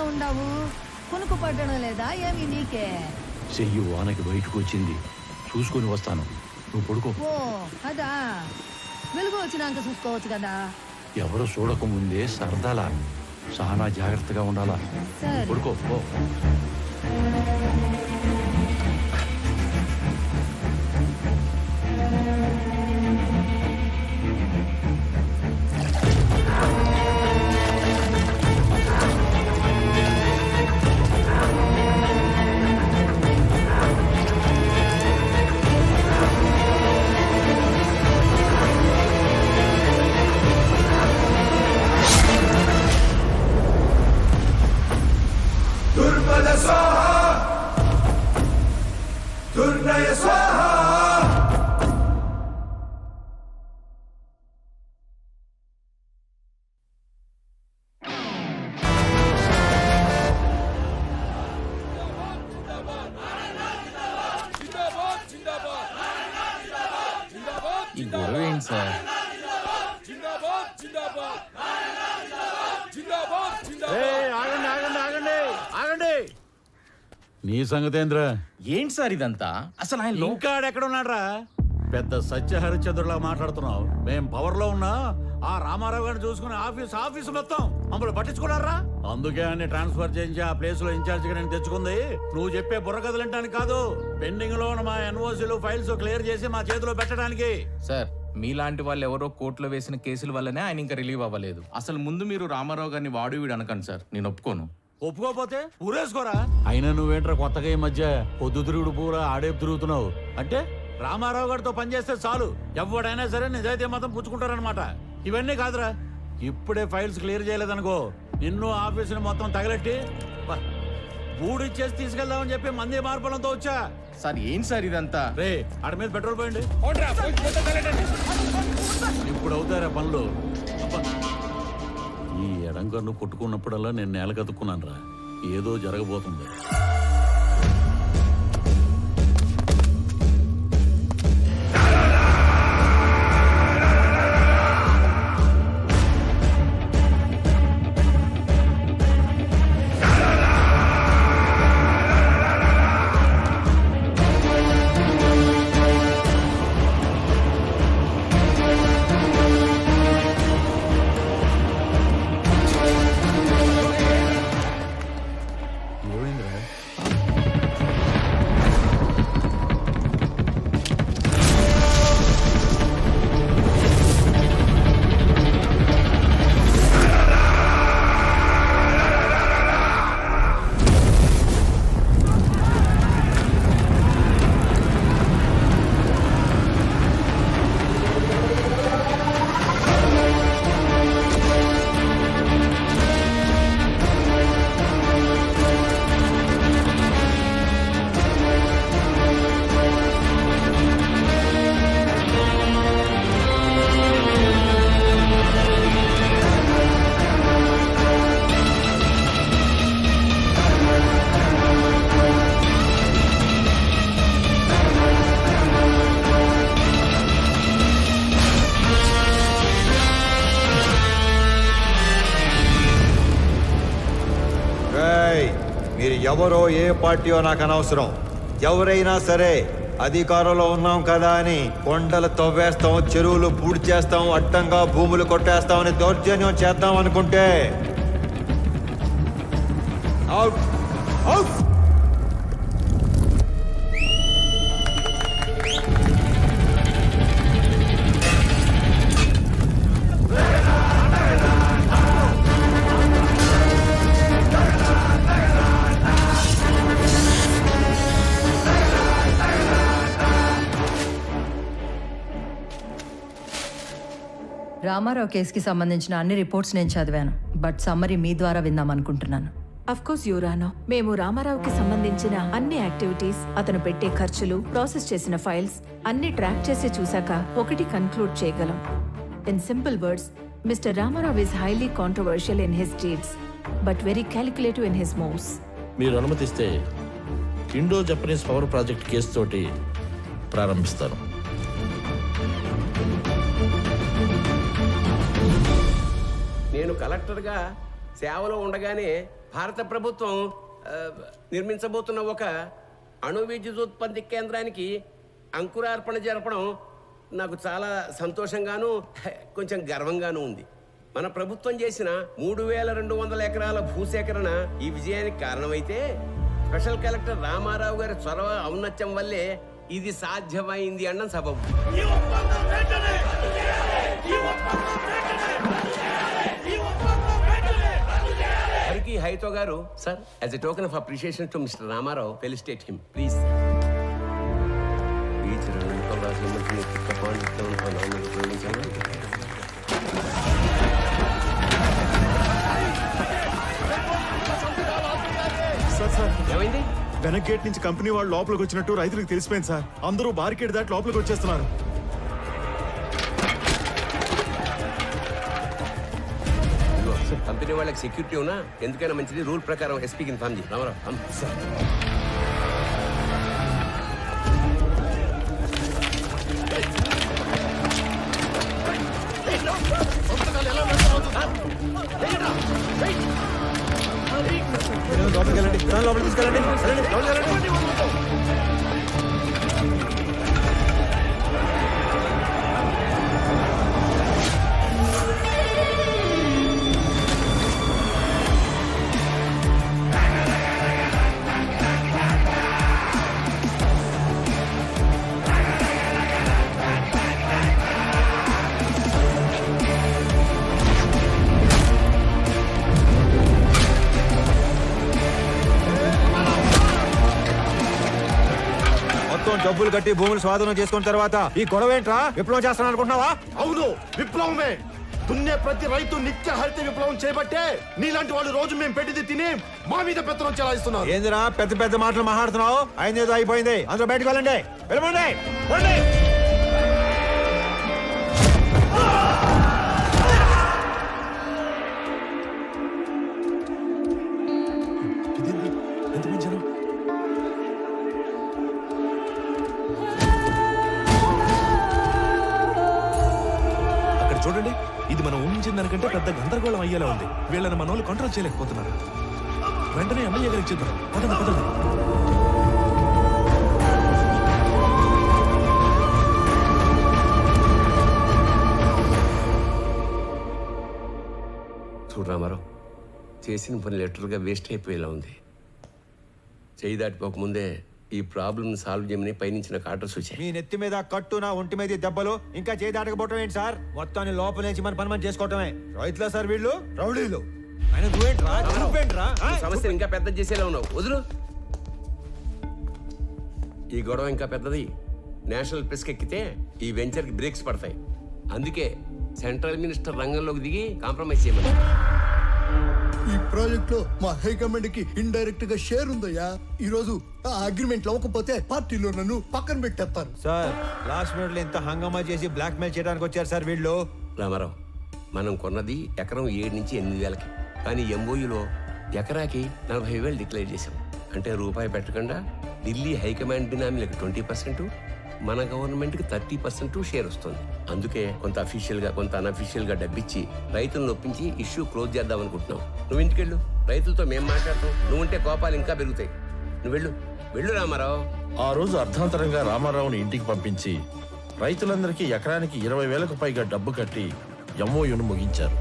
ఉండవు, కునుకు పట్టడం లేదా ఏమి నీకే? చెయ్యి వానకి బయటకు వచ్చింది, చూసుకొని వస్తాను. నువ్వు పడుకో. ఓ అదా, వెలుగు వచ్చినాక చూసుకోవచ్చు కదా. ఎవరు చూడకముందే సరదాలా, చాలా జాగ్రత్తగా ఉండాలా. సరే. పడుకో పో. ఈ గొడవ ఏంటి సార్? ఆగండి ఆగండి ఆగండి ఆగండి. నీ సంగతేంద్ర? ఏంటి సార్ ఇదంతా? అసలు ఆయన ఇంకా ఎక్కడున్నాడ్రా? పెద్ద సత్యహరిచంద్రులా మాట్లాడుతున్నావు. మేం పవర్ లో ఉన్నా ఆ రామారావు గారిని చూసుకుని ఆఫీసు మొత్తం మమ్మల్ని పట్టించుకున్నారా? అందుకే అన్ని ట్రాన్స్ఫర్ చేయించి ఆ ప్లేస్ లో ఇన్ఛార్జ్ గా నేను తెచ్చుకుంది. నువ్వు చెప్పే బుర్రకథలంటానికి కాదు, పెండింగ్ లో ఉన్న మా ఎన్ఓసీలు ఫైల్స్ క్లియర్ చేసి మా చేతిలో పెట్టడానికి. సార్, మీలాంటి వాళ్ళు ఎవరో కోర్టులో వేసిన కేసుల వల్లనే ఆయన ఇంకా రిలీవ్ అవ్వలేదు. అసలు ముందు మీరు రామారావు గారిని వాడు వీడు అనకండి సార్, నేను ఒప్పుకోను. ఒప్పుకోపోతే ఊరేసుకోరా. అయినా నువ్వేంట్రా కొత్తగా ఈ మధ్య పొద్దుతిరుగుడు పూరా ఆడేపు తిరుగుతున్నావు? అంటే రామారావు గారితో పనిచేస్తే చాలు, ఎవడైనా సరే నిజాయితీ మాత్రం పుచ్చుకుంటారనమాట. ఇవన్నీ కాదురా, ఇప్పుడే ఫైల్స్ క్లియర్ చేయలేదనుకో, నిన్ను ఆఫీసుని మొత్తం తగలెట్టి బూడిచ్చేసి తీసుకెళ్దామని చెప్పి మంది మార్పులంతో వచ్చా. సార్ ఏంటి సార్ ఇదంతా? రే ఆడ మీద పెట్రోల్ పోయండి. ఇప్పుడు అవుతారా పనులు? ఈ ఎడంకన్ను కొట్టుకున్నప్పుడల్లా నేను నేల కతుక్కున్నాను రా, ఏదో జరగబోతుంది. మీరు ఎవరో ఏ పార్టీయో నాకు అనవసరం. ఎవరైనా సరే అధికారంలో ఉన్నాం కదా అని కొండలు తవ్వేస్తాం, చెరువులు పూడి చేస్తాం, అడ్డంగా భూములు కొట్టేస్తామని దౌర్జన్యం చేద్దాం అనుకుంటే అవుట్ అవుట్. రామారావు కేసుకి సంబంధించిన అన్ని రిపోర్ట్స్ నేను చదివాను, బట్ సమ్మరీ మీ ద్వారా విందామనుకుంటున్నాను. అఫ్ కోర్స్ యువరానో, మేము రామారావుకి సంబంధించిన అన్ని యాక్టివిటీస్, అతను పెట్టే ఖర్చులు, ప్రాసెస్ చేసిన ఫైల్స్ అన్ని ట్రాక్ చేసి చూశాక ఒకటి కన్క్లూడ్ చేయగలం. In simple words, mister Ramarao is highly controversial in his deeds but very calculative in his moves. మీరు అనుమతిస్తే Indo Japanese power project case తోటి ప్రారంభిస్తాను. నేను కలెక్టర్గా సేవలో ఉండగానే భారత ప్రభుత్వం నిర్మించబోతున్న ఒక అణు విద్యుదుత్పత్తి కేంద్రానికి అంకురార్పణ జరపడం నాకు చాలా సంతోషంగాను కొంచెం గర్వంగాను ఉంది. మన ప్రభుత్వం చేసిన 3200 ఎకరాల భూసేకరణ ఈ విజయానికి కారణమైతే స్పెషల్ కలెక్టర్ రామారావు గారి చొరవ ఔన్నత్యం వల్లే ఇది సాధ్యమైంది అన్న సబబు. హరికి హైతో గారు sir, as a token of appreciation to mister Ramarao, felicitate him please. ఏమైంది? వెనక్ గేట్ నుంచి కంపెనీ వాళ్ళు లోపలికి వచ్చినట్టు రైతులకు తెలిసిపోయింది సార్. అందరూ బార్కెట్ దాటి లోపలికి వచ్చేస్తున్నారు. కంపెనీ వాళ్ళకి సెక్యూరిటీ ఉన్నా ఎందుకైనా మంచిది రూల్ ప్రకారం ఎస్పీకి ఇన్ఫార్మ్ చేయి. రామారావు సార్. లోపలికి వెళ్ళండి, లోపలికి తీసుకెళ్ళండి. లోపలికి వెళ్ళండి. డబ్బులు కట్టి భూములు స్వాధీనం చేసుకున్న తర్వాత ఈ గొడవ ఏంట్రా? విప్లవం చేస్తాను అనుకుంటున్నావా? అవును, విప్లవమే. దున్నే ప్రతి రైతు నిత్య హరిత విప్లవం చేపట్టే నీలాంటి వాళ్ళు రోజు మేము పెట్టింది తిని మా మీద పెత్తనం చెలాయిస్తున్నారు. ఏందిరా పెద్ద పెద్ద మాటలు మాట్లాడుతున్నావు? అయిందేదో అయిపోయింది. అందరూ బయటకు వెళ్ళండి. వెళ్ళండి. చూడండి, ఇది మనం ఊహించిన దానికంటే పెద్ద గందరగోళం అయ్యేలా ఉంది. వీళ్ళని మన వాళ్ళు కంట్రోల్ చేయలేకపోతున్నారు. వెంటనే ఎమ్మెల్యే గారికి చెప్తారు. పదండి పదండి. చూడు రామారావు, చేసిన పని లెటర్గా వేస్ట్ అయిపోయేలా ఉంది. చేయి దాటిపోకముందే ఈ ప్రాబ్లమ్ సాల్వ్ చేయమని పైనుంచి నాకు ఆర్డర్స్ వచ్చాయి. మీ నెత్తి మీద కట్టు, నా ఒంటి మీద దెబ్బలు, ఇంకా చేయి దాటకపోవటం ఏంటి సార్? మొత్తాన్ని లోపల నుంచి మన పని మనం చేసుకోవటమే. రైతులా సార్ వీళ్ళు? రౌడీలు. ఆయన నువ్వేంట్రా? సమస్యను ఇంకా పెద్ద చేసేలా ఉన్నావు. వదులు. ఈ గొడవ ఇంకా పెద్దది. నేషనల్ ప్రెస్కి ఎక్కితే ఈ వెంచర్కి బ్రేక్స్ పడతాయి. అందుకే సెంట్రల్ మినిస్టర్ రంగంలోకి దిగి కాంప్రమైజ్ చేయమని. ఈ ప్రాజెక్ట్ లో మా హైకమాండ్ కి ఇండైరెక్ట్ గా షేర్ ఉందయ్యా. ఈ రోజు ఆ అగ్రిమెంట్ అవ్వకపోతే పార్టీలో నన్ను పక్కన పెట్టేస్తారు. సార్, లాస్ట్ మినిట్ లో ఇంత హంగామా చేసి బ్లాక్ మెయిల్ చేయడానికి వచ్చారు సార్ వీళ్ళు. రామారావు, మనం కొన్నది ఎకరం 7 నుంచి 8 వేలకి. కానీ ఎంఓయూలో ఎకరాకి 40,000 డిక్లేర్ చేశాం. అంటే రూపాయి పెట్టకుండా ఢిల్లీ హైకమాండ్ బినామీలకు 20%, మన గవర్నమెంట్కి 30% షేర్ వస్తుంది. అందుకే కొంత అఫీషియల్ గా కొంత అన్అఫీషియల్ గా డబ్బిచ్చి రైతులను ఒప్పించి ఇష్యూ క్లోజ్ చేద్దాం అనుకుంటున్నాం. నువ్వు ఇంటికెళ్ళు, రైతులతో మేం మాట్లాడతాం. నువ్వుంటే కోపాలు ఇంకా పెరుగుతాయి. నువ్వు వెళ్ళు రామారావు. ఆ రోజు అర్ధాంతరంగా రామారావుని ఇంటికి పంపించి రైతులందరికీ ఎకరానికి 20,000కు పైగా డబ్బు కట్టి ఎంఓయూను ముగించారు.